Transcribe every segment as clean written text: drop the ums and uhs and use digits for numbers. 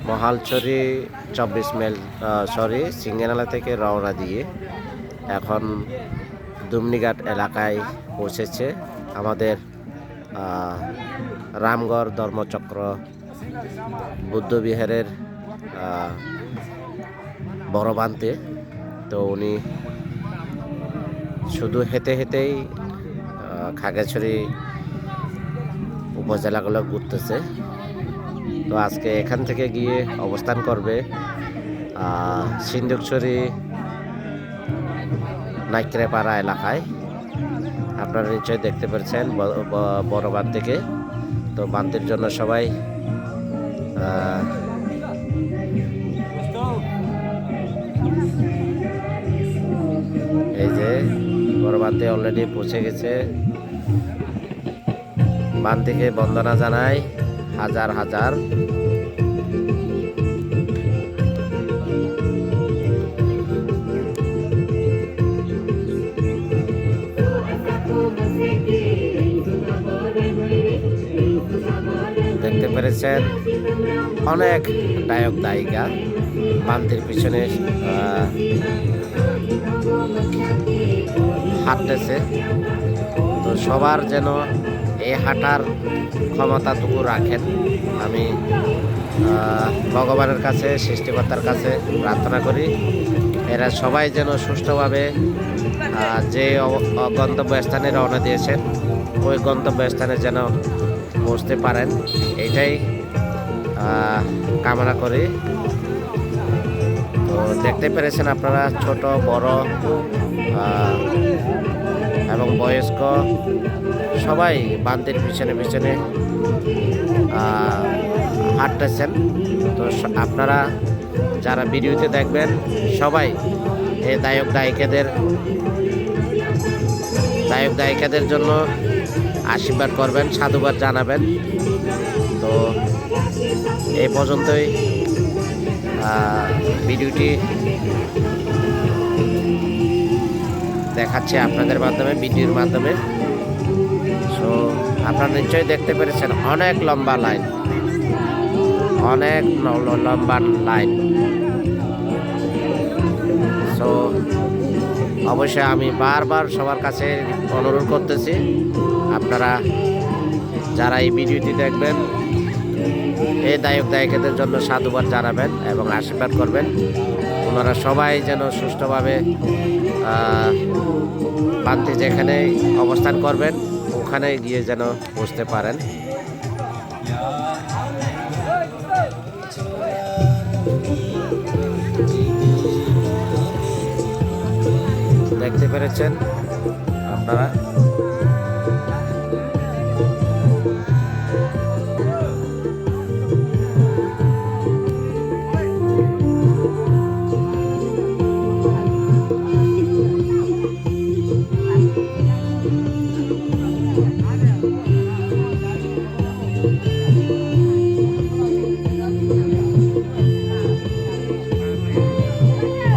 Mahalchhari 24 mile সিঙ্গেনালা থেকে রওনা দিয়ে এখন দুমনিঘাট এলাকায় পৌঁছেছে আমাদের রামগড় ধর্মচক্র বুদ্ধবিহারের বড় বান্তে। তো উনি শুধু হেঁটে হেঁটেই খাগড়াছড়ি উপজেলাগুলো ঘুরতেছে। তো আজকে এখান থেকে গিয়ে অবস্থান করবে সিন্দুকছড়ি নাইক্রেপাড়া এলাকায়। আপনারা নিশ্চয়ই দেখতে পাচ্ছেন বড় বাঁধ থেকে। তো বাঁধের জন্য সবাই এই যে বড় বাঁধে অলরেডি পৌঁছে গেছে। বাঁধ থেকে বন্দনা জানাই হাজার হাজার। দেখতে পেরেছেন অনেক গায়ক গায়িকা বান্তির পিছনে হাঁটতেছে। তো সবার যেন এই হাঁটার ক্ষমতাটুকু রাখেন, আমি ভগবানের কাছে সৃষ্টিকর্তার কাছে প্রার্থনা করি। এরা সবাই যেন সুষ্ঠুভাবে যে গন্তব্যস্থানে রওনা দিয়েছেন ওই গন্তব্যস্থানে যেন পৌঁছতে পারেন, এইটাই কামনা করি। তো দেখতে পেরেছেন আপনারা ছোট বড় এবং বয়স্ক সবাই বান্তির পিছনে পিছনে হাঁটতেছেন। তো আপনারা যারা ভিডিওতে দেখবেন সবাই এই গায়ক গায়িকাদের জন্য আশীর্বাদ করবেন, সাধুবাদ জানাবেন। তো এই পর্যন্তই ভিডিওটি দেখাচ্ছে আপনাদের মাধ্যমে, ভিডিওর মাধ্যমে। সো আপনারা নিশ্চয়ই দেখতে পেরেছেন অনেক লম্বা লাইন, অনেক লম্বা লাইন। সো অবশ্যই আমি বারবার সবার কাছে অনুরোধ করতেছি, আপনারা যারা এই ভিডিওটি দেখবেন এই গায়িকাদের জন্য সাধুবাদ জানাবেন এবং আশীর্বাদ করবেন। ওনারা সবাই যেন সুষ্ঠুভাবে বান্তি যেখানে অবস্থান করবেন ওখানে গিয়ে যেন পৌঁছতে পারেন। দেখতে পেরেছেন আপনারা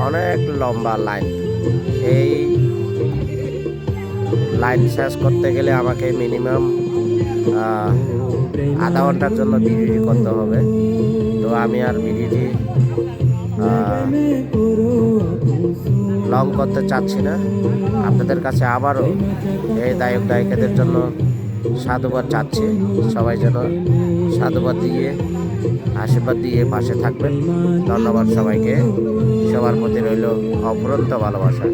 অনেক লম্বা লাইন। এই লাইন শেষ করতে গেলে আমাকে মিনিমাম আধা ঘন্টার জন্য ভিডিওটি করতে হবে। তো আমি আর ভিডিওটি লং করতে চাচ্ছি না। আপনাদের কাছে আবারও এই গায়িকাদের জন্য সাধুবাদ চাচ্ছি। সবাই যেন সাধুবাদ দিয়ে আশীর্বাদ দিয়ে পাশে থাকবেন। ধন্যবাদ সবাইকে। সবার প্রতি রইল অফুরন্ত ভালোবাসা।